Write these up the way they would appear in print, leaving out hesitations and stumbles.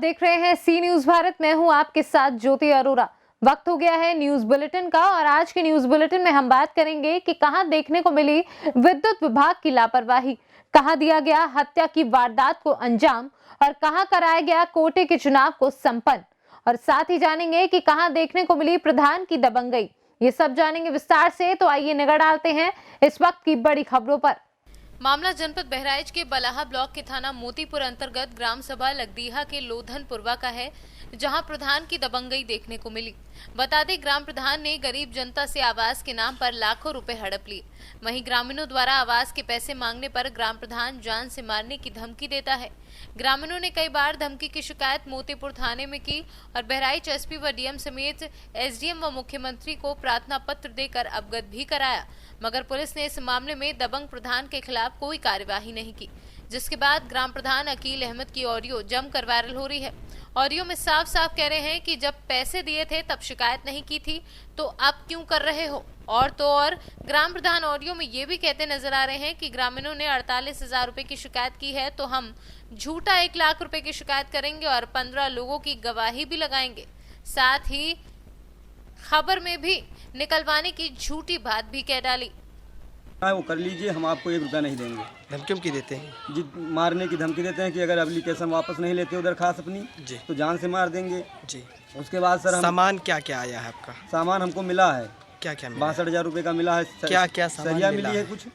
देख रहे हैं सी न्यूज भारत। मैं हूं आपके साथ ज्योति अरोरा। वक्त हो गया है न्यूज बुलेटिन का और आज के न्यूज बुलेटिन में हम बात करेंगे कि कहां देखने को मिली विद्युत विभाग की लापरवाही, कहां दिया गया हत्या की वारदात को अंजाम और कहां कराया गया कोटे के चुनाव को संपन्न। और साथ ही जानेंगे कि कहां देखने को मिली प्रधान की दबंगई। ये सब जानेंगे विस्तार से, तो आइए नजर डालते हैं इस वक्त की बड़ी खबरों पर। मामला जनपद बहराइच के बलाहा ब्लॉक के थाना मोतीपुर अंतर्गत ग्राम सभा लगदीहा के लोधनपुरवा का है, जहां प्रधान की दबंगई देखने को मिली। बता दें, ग्राम प्रधान ने गरीब जनता से आवास के नाम पर लाखों रुपए हड़प लिए। वहीं ग्रामीणों द्वारा आवास के पैसे मांगने पर ग्राम प्रधान जान से मारने की धमकी देता है। ग्रामीणों ने कई बार धमकी की शिकायत मोतीपुर थाने में की और बहराइच एसपी व डीएम समेत एसडीएम व मुख्यमंत्री को प्रार्थना पत्र देकर अवगत भी कराया, मगर पुलिस ने इस मामले में दबंग प्रधान के खिलाफ कोई कार्यवाही नहीं की। जिसके बाद ग्राम प्रधान अकील अहमद की ऑडियो जमकर वायरल हो रही है। ऑडियो में साफ साफ कह रहे हैं कि जब पैसे दिए थे तब शिकायत नहीं की थी, तो अब क्यों कर रहे हो। और तो और ग्राम प्रधान ऑडियो में ये भी कहते नजर आ रहे हैं कि ग्रामीणों ने 48,000 रुपए की शिकायत की है, तो हम झूठा 1 लाख रुपए की शिकायत करेंगे और 15 लोगों की गवाही भी लगाएंगे। साथ ही खबर में भी निकलवाने की झूठी बात भी कह डाली। वो कर लीजिए, हम आपको 1 रुपया नहीं देंगे। धमकी की देते हैं जी, मारने की धमकी देते हैं कि अगर एप्लीकेशन वापस नहीं लेते हो दरखास्त अपनी जी तो जान से मार देंगे जी। उसके बाद सर हम सामान क्या क्या आया है आपका? सामान हमको मिला है, क्या क्या मिला? 62,000 रुपये का मिला है। क्या क्या सामान सरिया मिला मिली है? है? कुछ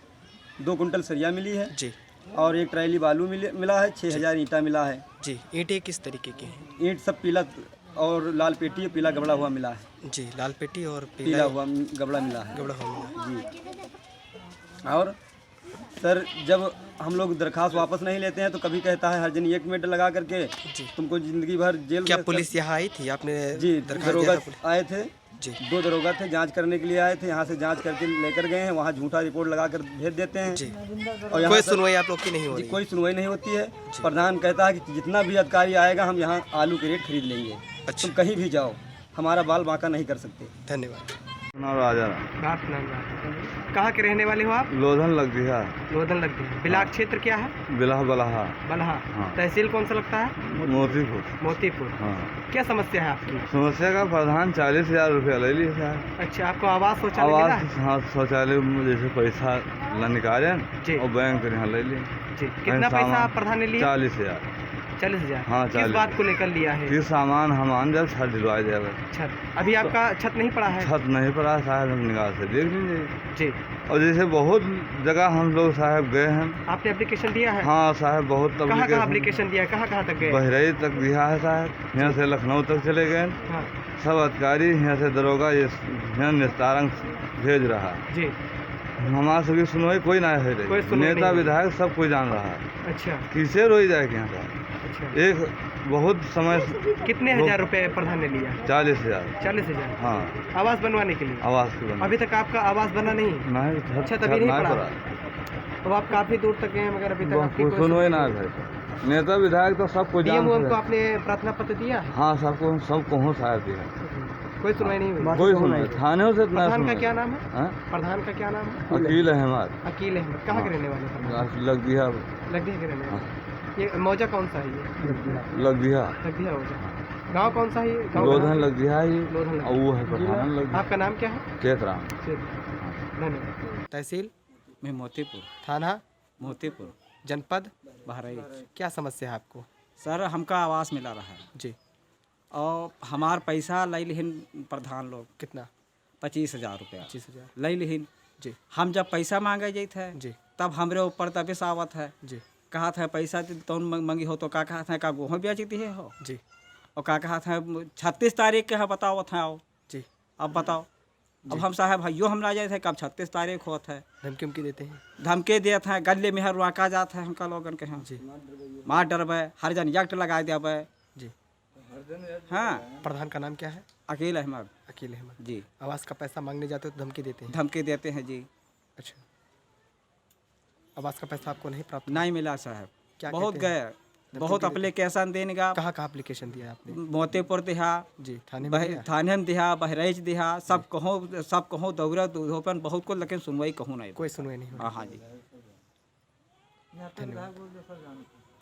2 कुंटल सरिया मिली है जी और 1 ट्रैली बालू मिला है। 6,000 ईंटा मिला है जी। ईंटें किस तरीके की हैं? ईंट सब पीला और लाल पेटी पीला गबड़ा हुआ मिला है जी, लाल पेटी और पीला हुआ गबड़ा मिला है गबड़ा हुआ मिला जी। और सर जब हम लोग दरखास्त वापस नहीं लेते हैं तो कभी कहता है हर दिन 1 मिनट लगा करके जी। तुमको जिंदगी भर जेल। क्या पुलिस यहाँ आई थी? आपने जी, दरखास्त दरोगा दिया था? आए थे जी। 2 दरोगा थे, जांच करने के लिए आए थे। यहाँ से जांच करके लेकर गए हैं, वहाँ झूठा रिपोर्ट लगा कर भेज देते हैं जी। और यहाँ कोई सर- सुनवाई आप लोग की नहीं हो जी, रही? कोई सुनवाई नहीं होती है। प्रधान कहता है कि जितना भी अधिकारी आएगा हम यहाँ आलू के रेट खरीद लेंगे। अच्छा। तुम कहीं भी जाओ, हमारा बाल बांका नहीं कर सकते। धन्यवाद। राजा कहाँ के रहने वाले हो आप? लोधन लग गया, लोधन लगती है। बिलाक क्षेत्र क्या है? बिलाह बलाहा, बलहा। हाँ। तहसील कौन सा लगता है? मोतीपुर। मोतीपुर। हाँ, क्या समस्या है आपकी? समस्या का प्रधान 40,000 रुपया ले लिया है। अच्छा, आपको आवास शौचालय मिला आवास, है? हाँ, शौचालय में जैसे पैसा निकाले जी। और बैंक कर यहाँ ले लिए। जी। कितना पैसा आप प्रधान ने लिया? 40,000। 40,000। हाँ, किस 40,000 बात को लेकर लिया है? फिर सामान हम आन जब छत दिलवा देगा। छत अभी आपका छत नहीं पड़ा है? छत नहीं पड़ा साहब, हम निगाह से देख लीजिए। जी। और जैसे बहुत जगह हम लोग साहब गए हैं। आपने एप्लीकेशन दिया है? हाँ साहब, बहुत कहाँ कहाँ एप्लीकेशन दिया है? कहाँ तक गए? बहराइच तक दिया है साहब, यहाँ से लखनऊ तक चले गए। हाँ। सब अधिकारी यहाँ से दरोगा ये यहाँ निस्तारण भेज रहा है। जी। हमारा सभी सुनवाई कोई ना है कोई रही। सुनवाई नेता नहीं। विधायक सब कोई जान रहा है। अच्छा। किसे रोई जाए यहाँ का। अच्छा। एक बहुत समय कितने हजार रुपए प्रधान ने लिया? 40,000। 40,000। हाँ, आवास बनवाने के लिए? आवास की बना अभी तक आपका आवास बना नहीं? नहीं, छत अभी नहीं पड़ा? तो आप काफी दूर तक गए मगर अभी तक आपकी कोई सुनवाई ना है। नेता विधायक तो सबको डीएम जान को आपने प्रार्थना पत्र दिया? हाँ, सबको हो साहब दिया। कोई सुनवाई नहीं हुई? कोई सुनवाई थाने से इतना प्रधान का सुनवाई। क्या नाम है? हाँ? प्रधान का क्या नाम है? अकील अहमद। अकील अहमद। कहाँ के रहने वाले प्रधान? लग दिया, लगदिया के रहने वाले। ये मौजा कौन सा है ये? लग दिया। लगदिया मौजा। गाँव कौन सा है ये? गाँव लोधन कहाँ? लग दिया ये। लोधन लग और वो है प्रधान लग दिया। आपका नाम क्या है? चेतराम। धन्यवाद। तहसील में मोतीपुर, थाना मोतीपुर, जनपद बहराइच। क्या समस्या है आपको? सर हमका आवास मिला रहा है जी। और हमार पैसा लई लिहिन प्रधान लोग कितना? 25,000 रुपया 25,000। लई लिहिन। जी। हम जब पैसा मांगे जाते हैं जी। तब हमरे ऊपर तबिस आवत है। जी। कहा था पैसा तो मंगी हो तो का कहा था का गोह बेच दी है हो। जी। और का कहा था 36 तारीख के है बताओ था आओ। जी। अब बताओ, अब हम साहब भाइयों हम ला जाते हैं कब 36 तारीख होता है। धमकी उमकी देते हैं? धमके देते हैं, गले में हर रुका जाता है हमका लोगन के यहाँ। जी। मार डरबे, हर जन यक्ट लगा देबे। जी। हाँ, प्रधान का नाम क्या है? अकील अहमद। अकील अहमद। जी। आवास का पैसा मांगने जाते हो तो धमकी देते हैं? धमकी देते हैं जी। अच्छा। आवास का पैसा आपको नहीं प्राप्त? नहीं मिला साहब, क्या बहुत कहते हैं? गए, बहुत एप्लीकेशन देने का। कहाँ कहाँ एप्लीकेशन दिया आपने? मोतीपुर दिहा, जी। थाने में दिया? थाने में दिहा, बहराइच दिहा, सब कहूँ दौरा दोपन बहुत को, लेकिन सुनवाई कहूँ नहीं। कोई सुनवाई नहीं हुई? हाँ जी। धन्यवाद।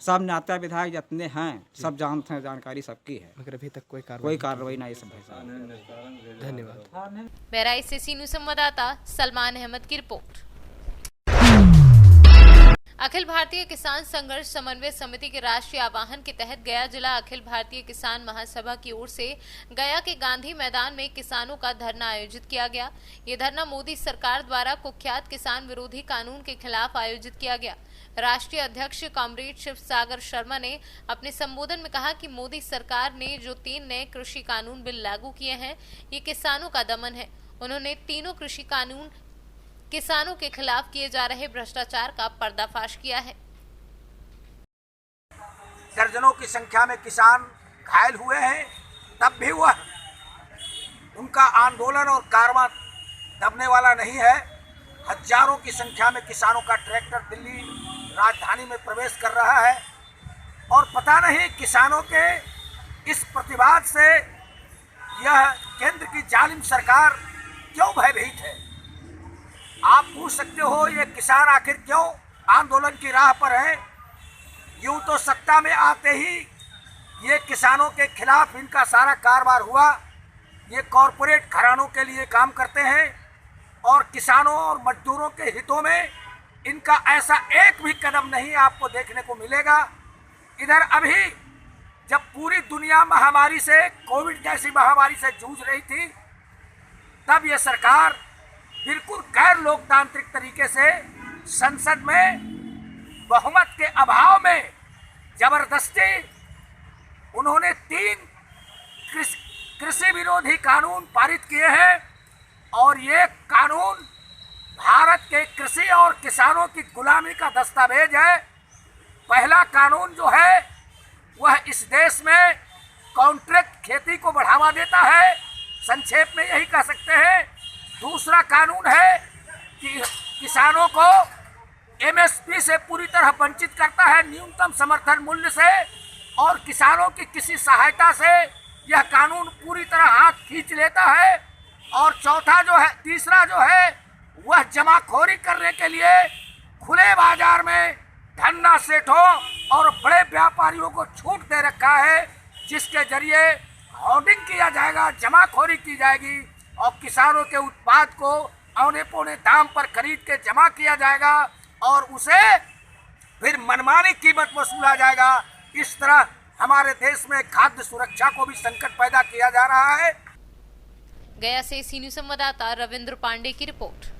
सब नेता विधायक जितने हैं सब जानते हैं, जानकारी सबकी है, मगर अभी तक कोई कोई कार्रवाई नहीं सब भाई साहब। धन्यवाद। बहराइच से सी न्यूज़ संवाददाता सलमान अहमद की रिपोर्ट। अखिल भारतीय किसान संघर्ष समन्वय समिति के राष्ट्रीय आह्वान के तहत गया जिला अखिल भारतीय किसान महासभा की ओर से गया के गांधी मैदान में किसानों का धरना आयोजित किया गया। ये धरना मोदी सरकार द्वारा कुख्यात किसान विरोधी कानून के खिलाफ आयोजित किया गया। राष्ट्रीय अध्यक्ष कॉमरेड शिव सागर शर्मा ने अपने संबोधन में कहा कि मोदी सरकार ने जो 3 नए कृषि कानून बिल लागू किए हैं, ये किसानों का दमन है। उन्होंने तीनों कृषि कानून किसानों के खिलाफ किए जा रहे भ्रष्टाचार का पर्दाफाश किया है। दर्जनों की संख्या में किसान घायल हुए हैं, तब भी वह उनका आंदोलन और कारवां दबने वाला नहीं है। हजारों की संख्या में किसानों का ट्रैक्टर दिल्ली राजधानी में प्रवेश कर रहा है और पता नहीं किसानों के इस प्रतिवाद से यह केंद्र की जालिम सरकार क्यों भयभीत है। आप पूछ सकते हो ये किसान आखिर क्यों आंदोलन की राह पर हैं। यूं तो सत्ता में आते ही ये किसानों के खिलाफ इनका सारा कारोबार हुआ। ये कॉरपोरेट घरानों के लिए काम करते हैं और किसानों और मजदूरों के हितों में इनका ऐसा एक भी कदम नहीं आपको देखने को मिलेगा। इधर अभी जब पूरी दुनिया महामारी से, कोविड जैसी महामारी से जूझ रही थी, तब ये सरकार बिल्कुल गैर लोकतांत्रिक तरीके से संसद में बहुमत के अभाव में जबरदस्ती उन्होंने 3 कृषि विरोधी कानून पारित किए हैं और ये कानून भारत के कृषि और किसानों की गुलामी का दस्तावेज है। पहला कानून जो है वह इस देश में कॉन्ट्रैक्ट खेती को बढ़ावा देता है, संक्षेप में यही कह सकते हैं। दूसरा कानून है कि किसानों को एमएसपी से पूरी तरह वंचित करता है, न्यूनतम समर्थन मूल्य से, और किसानों की किसी सहायता से यह कानून पूरी तरह हाथ खींच लेता है। और तीसरा जो है वह जमाखोरी करने के लिए खुले बाजार में धन्ना सेठों और बड़े व्यापारियों को छूट दे रखा है, जिसके जरिए होर्डिंग किया जाएगा, जमाखोरी की जाएगी और किसानों के उत्पाद को औने पौने दाम पर खरीद के जमा किया जाएगा और उसे फिर मनमानी कीमत वसूला जाएगा। इस तरह हमारे देश में खाद्य सुरक्षा को भी संकट पैदा किया जा रहा है। गया से सी न्यूज़ संवाददाता रविंद्र पांडे की रिपोर्ट।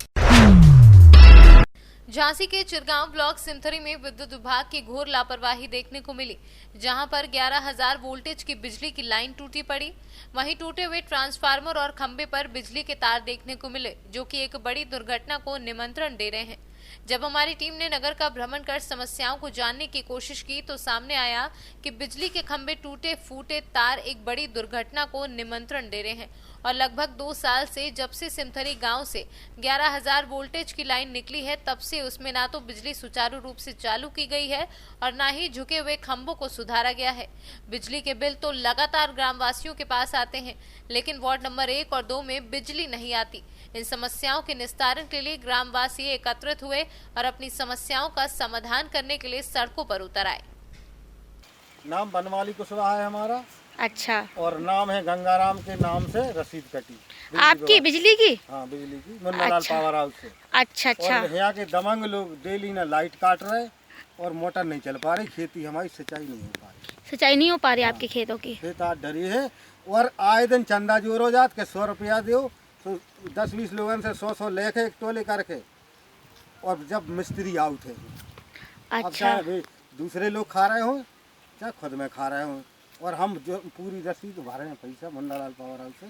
झांसी के चिरगांव ब्लॉक सिमथरी में विद्युत विभाग की घोर लापरवाही देखने को मिली, जहां पर 11,000 वोल्टेज की बिजली की लाइन टूटी पड़ी। वहीं टूटे हुए ट्रांसफार्मर और खंभे पर बिजली के तार देखने को मिले, जो कि एक बड़ी दुर्घटना को निमंत्रण दे रहे हैं। जब हमारी टीम ने नगर का भ्रमण कर समस्याओं को जानने की कोशिश की तो सामने आया कि बिजली के खंभे टूटे फूटे तार एक बड़ी दुर्घटना को निमंत्रण दे रहे हैं और लगभग 2 साल से जब से सिमथरी गांव से 11,000 वोल्टेज की लाइन निकली है, तब से उसमें ना तो बिजली सुचारू रूप से चालू की गई है और ना ही झुके हुए खंभों को सुधारा गया है। बिजली के बिल तो लगातार ग्रामवासियों के पास आते हैं, लेकिन वार्ड नंबर 1 और 2 में बिजली नहीं आती। इन समस्याओं के निस्तारण के लिए ग्रामवासी एकत्रित हुए और अपनी समस्याओं का समाधान करने के लिए सड़कों पर उतर आए। नाम बनवाली कुशवाहा है हमारा। अच्छा। और नाम है गंगाराम के नाम से रसीद कटी। आपकी बिजली की? हाँ, बिजली की, मुन्नालाल पावर हाउस से। अच्छा अच्छा। और यहाँ के दबंग लोग डेली ना लाइट काट रहे और मोटर नहीं चल पा रही, खेती हमारी सिंचाई नहीं हो पा रही। सिंचाई नहीं हो पा रही आपके खेतों की? खेत आज डरी है और आए दिन चंदा जोर हो जात के 100 रुपया दो, तो 10-20 लोगों से 100 लेके एक टोले करके, और जब मिस्त्री आउट है। अब अच्छा। चाहे दूसरे लोग खा रहे हो चाहे खुद में खा रहे हो, और हम जो पूरी रसीद भर रहे हैं पैसा मुन्नालाल पावर हाउस से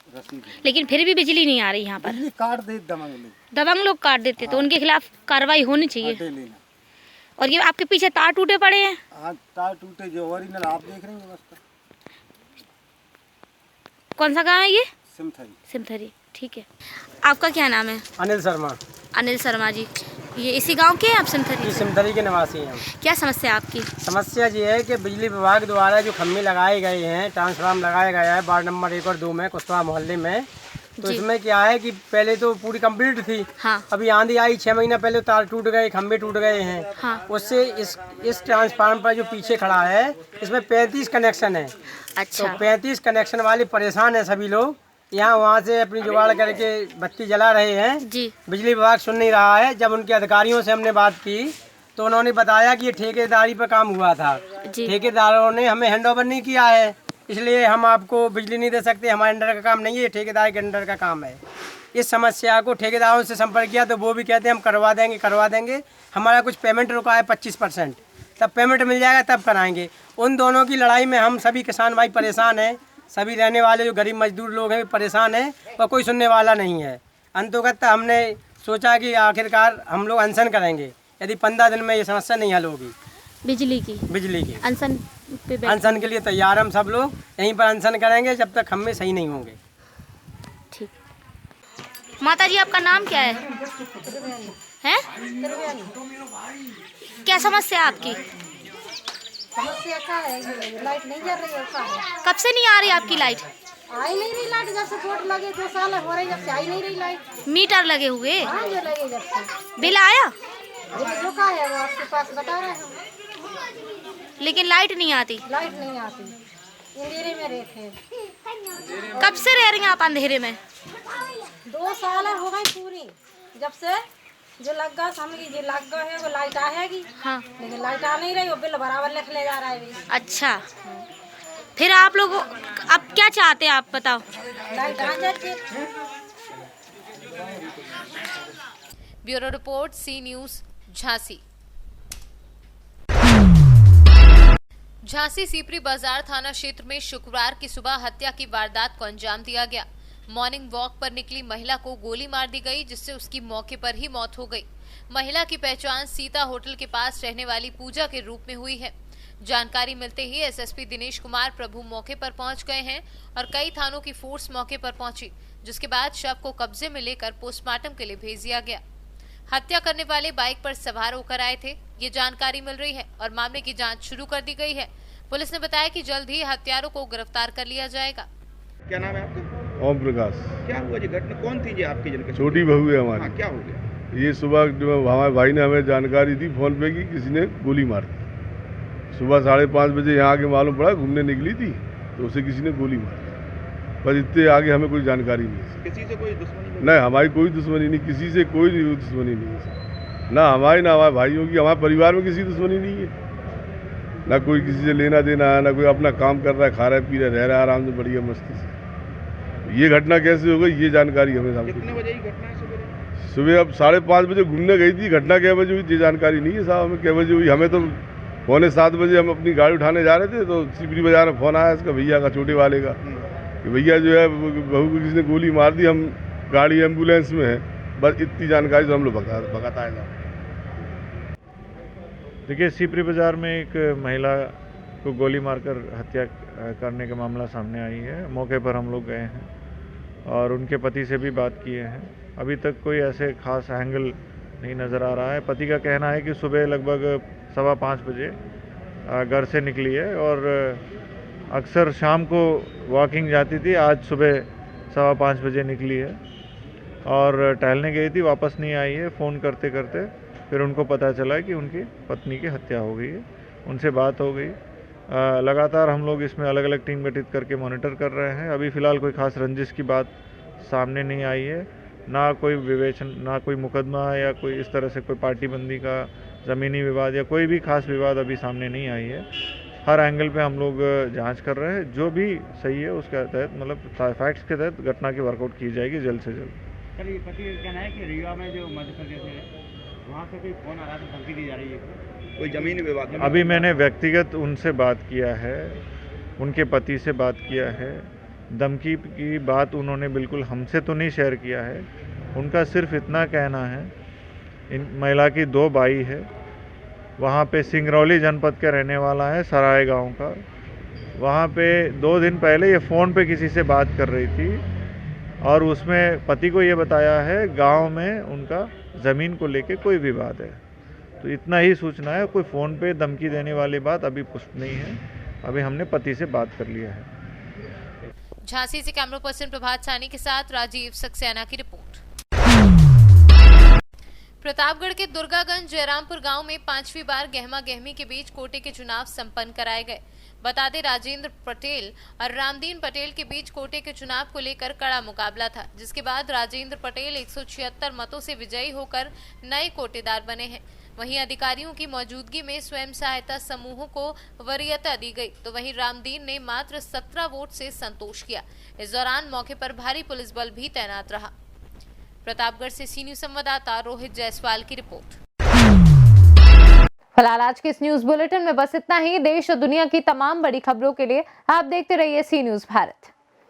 रसीद। लेकिन फिर भी बिजली नहीं आ रही यहाँ पर? बिजली काट दे दबंग लोग काट देते। तो उनके खिलाफ कार्रवाई होनी चाहिए। और ये आपके पीछे तार टूटे पड़े हैं? हाँ, तार टूटे जो ओरिजिनल आप देख रहे हैं बस। कौन सा गाँव है ये? सिमथरी। सिमथरी, ठीक है। आपका क्या नाम है? अनिल शर्मा। अनिल शर्मा जी, ये इसी गांव के हैं आप? सिमथरी? सिमथरी के निवासी हैं हम। क्या समस्या है आपकी? समस्या ये है कि बिजली विभाग द्वारा जो खम्भे लगाए गए हैं, ट्रांसफार्मर लगाया गया है वार्ड नंबर 1 और 2 में कुशवाहा मोहल्ले में, तो जी। इसमें क्या है कि पहले तो पूरी कंप्लीट थी। हाँ। अभी आंधी आई 6 महीना पहले तार टूट गए, खंभे टूट गए हैं। हाँ। उससे इस ट्रांसफार्मर पर जो पीछे खड़ा है इसमें 35 कनेक्शन है। तो अच्छा 35 कनेक्शन वाले परेशान है सभी लोग, यहाँ वहाँ से अपनी जुगाड़ करके बत्ती जला रहे हैं। जी। बिजली विभाग सुन नहीं रहा है। जब उनके अधिकारियों से हमने बात की तो उन्होंने बताया कि ये ठेकेदारी पर काम हुआ था। जी। ठेकेदारों ने हमें हैंडओवर नहीं किया है, इसलिए हम आपको बिजली नहीं दे सकते, हमारे अंडर का काम नहीं है, ये ठेकेदार के अंडर का काम है। इस समस्या को ठेकेदारों से संपर्क किया तो वो भी कहते हैं हम करवा देंगे। हमारा कुछ पेमेंट रुका है 25%, तब पेमेंट मिल जाएगा तब कराएंगे। उन दोनों की लड़ाई में हम सभी किसान भाई परेशान हैं, सभी रहने वाले जो गरीब मजदूर लोग हैं परेशान हैं और कोई सुनने वाला नहीं है। अंतोगत हमने सोचा कि आखिरकार हम लोग अनशन करेंगे यदि 15 दिन में ये समस्या नहीं हल होगी बिजली की। अनशन पे अनशन के लिए तैयार हम सब लोग यहीं पर अनशन करेंगे जब तक हम में सही नहीं होंगे। ठीक। माता जी आपका नाम क्या है? हैं? क्या समस्या है आपकी? समस्या क्या है? लाइट नहीं जल रही है, क्या है? कब से नहीं आ रही आपकी लाइट? आई नहीं रही लाइट, जब से बोर्ड लगे 2 साल हो रही, जब से आई नहीं रही लाइट। मीटर लगे हुए? हाँ जो लगे जब से। बिल आया? जो का है वो आपके पास बता रहे हैं। लेकिन लाइट नहीं आती। लाइट नहीं आती, अंधेरे में रहते हैं। कब से रह रही हैं आप अंधेरे में? 2 साल हो गए पूरी, जब से जो लग गया समझी जो लग गया है वो लाइट आएगी। हाँ। लेकिन लाइट आ नहीं रही, वो बिल बराबर लिख ले जा रहा है भी। अच्छा, फिर आप लोग अब क्या चाहते हैं आप बताओ? लाइट आ जाती। ब्यूरो रिपोर्ट, सी न्यूज, झांसी। झांसी सीपरी बाजार थाना क्षेत्र में शुक्रवार की सुबह हत्या की वारदात को अंजाम दिया गया। मॉर्निंग वॉक पर निकली महिला को गोली मार दी गई, जिससे उसकी मौके पर ही मौत हो गई। महिला की पहचान सीता होटल के पास रहने वाली पूजा के रूप में हुई है। जानकारी मिलते ही एसएसपी दिनेश कुमार प्रभु मौके पर पहुंच गए हैं और कई थानों की फोर्स मौके पर पहुंची, जिसके बाद शव को कब्जे में लेकर पोस्टमार्टम के लिए भेज दिया गया। हत्या करने वाले बाइक पर सवार होकर आए थे, ये जानकारी मिल रही है और मामले की जांच शुरू कर दी गई है। पुलिस ने बताया कि जल्द ही हत्यारों को गिरफ्तार कर लिया जाएगा। क्या नाम है आपका? ओम प्रकाश। क्या हुआ जी घटना? कौन थी जी आपकी जनता? छोटी बहू है हमारी। हाँ, क्या हो गया? ये सुबह हमारे भाई ने हमें जानकारी दी फोन पे कि किसी ने गोली मार दी। सुबह 5:30 बजे यहाँ आके मालूम पड़ा, घूमने निकली थी तो उसे किसी ने गोली मार दी। बस इतने आगे हमें कोई जानकारी नहीं। किसी से कोई दुश्मनी? नहीं, हमारी कोई दुश्मनी नहीं, किसी से कोई दुश्मनी नहीं है, ना हमारी ना हमारे भाइयों की। हमारे परिवार में किसी दुश्मनी नहीं है, ना कोई किसी से लेना देना है, ना कोई अपना काम कर रहा है, खा रहा है, पी रहा है, रह रहा है आराम से बढ़िया मस्ती से। ये घटना कैसे हो गई ये जानकारी हमें कितने बजे की घटना है? सुबह अब 5:30 बजे घूमने गई थी। घटना क्या बजे हुई ये जानकारी नहीं है साहब हमें, क्या बजे हुई। हमें तो 6:45 बजे हम अपनी गाड़ी उठाने जा रहे थे तो सीपरी बाजार में फ़ोन आया इसका भैया का, छोटे वाले का, कि भैया जो है बहू को किसी ने गोली मार दी, हम गाड़ी एम्बुलेंस में है। बस इतनी जानकारी तो हम लोग भगाता है। देखिए, सीपरी बाज़ार में एक महिला को गोली मारकर हत्या करने का मामला सामने आई है। मौके पर हम लोग गए हैं और उनके पति से भी बात किए हैं। अभी तक कोई ऐसे खास एंगल नहीं नज़र आ रहा है। पति का कहना है कि सुबह लगभग 5:15 बजे घर से निकली है और अक्सर शाम को वॉकिंग जाती थी। आज सुबह 5:15 बजे निकली है और टहलने गई थी, वापस नहीं आई है। फ़ोन करते करते फिर उनको पता चला कि उनकी पत्नी की हत्या हो गई है। उनसे बात हो गई। लगातार हम लोग इसमें अलग अलग टीम गठित करके मॉनिटर कर रहे हैं। अभी फ़िलहाल कोई खास रंजिश की बात सामने नहीं आई है, ना कोई विवेचन, ना कोई मुकदमा या कोई इस तरह से कोई पार्टी बंदी का ज़मीनी विवाद या कोई भी खास विवाद अभी सामने नहीं आई है। हर एंगल पे हम लोग जांच कर रहे हैं, जो भी सही है उसके तहत, मतलब फैक्ट्स के तहत घटना की वर्कआउट की जाएगी जल्द से जल्द। सर, ये पति का कहना है कि रीवा में जो मध्य प्रदेश है वहाँ से कोई फोन आ रहा था, धमकी दी जा रही है, कोई जमीन विवाद? अभी मैंने व्यक्तिगत उनसे बात किया है, उनके पति से बात किया है। धमकी की बात उन्होंने बिल्कुल हमसे तो नहीं शेयर किया है। उनका सिर्फ इतना कहना है, इन महिला की 2 भाई है, वहाँ पे सिंगरौली जनपद के रहने वाला है, सराय गांव का। वहाँ पे 2 दिन पहले ये फ़ोन पे किसी से बात कर रही थी और उसमें पति को ये बताया है गांव में उनका ज़मीन को लेके कोई विवाद है। तो इतना ही सूचना है, कोई फ़ोन पे धमकी देने वाली बात अभी पुष्ट नहीं है। अभी हमने पति से बात कर लिया है। झांसी से कैमरा पर्सन प्रभात सानी के साथ राजीव सक्सेना की रिपोर्ट। प्रतापगढ़ के दुर्गागंज जयरामपुर गांव में 5वीं बार गहमा गहमी के बीच कोटे के चुनाव संपन्न कराए गए। बता दें, राजेंद्र पटेल और रामदीन पटेल के बीच कोटे के चुनाव को लेकर कड़ा मुकाबला था, जिसके बाद राजेंद्र पटेल 176 मतों से विजयी होकर नए कोटेदार बने हैं। वहीं अधिकारियों की मौजूदगी में स्वयं सहायता समूहों को वरीयता दी गई, तो वहीं रामदीन ने मात्र 17 वोट से संतोष किया। इस दौरान मौके पर भारी पुलिस बल भी तैनात रहा। प्रतापगढ़ से सी न्यूज संवाददाता रोहित जायसवाल की रिपोर्ट। फिलहाल आज के इस न्यूज बुलेटिन में बस इतना ही। देश और दुनिया की तमाम बड़ी खबरों के लिए आप देखते रहिए सी न्यूज भारत।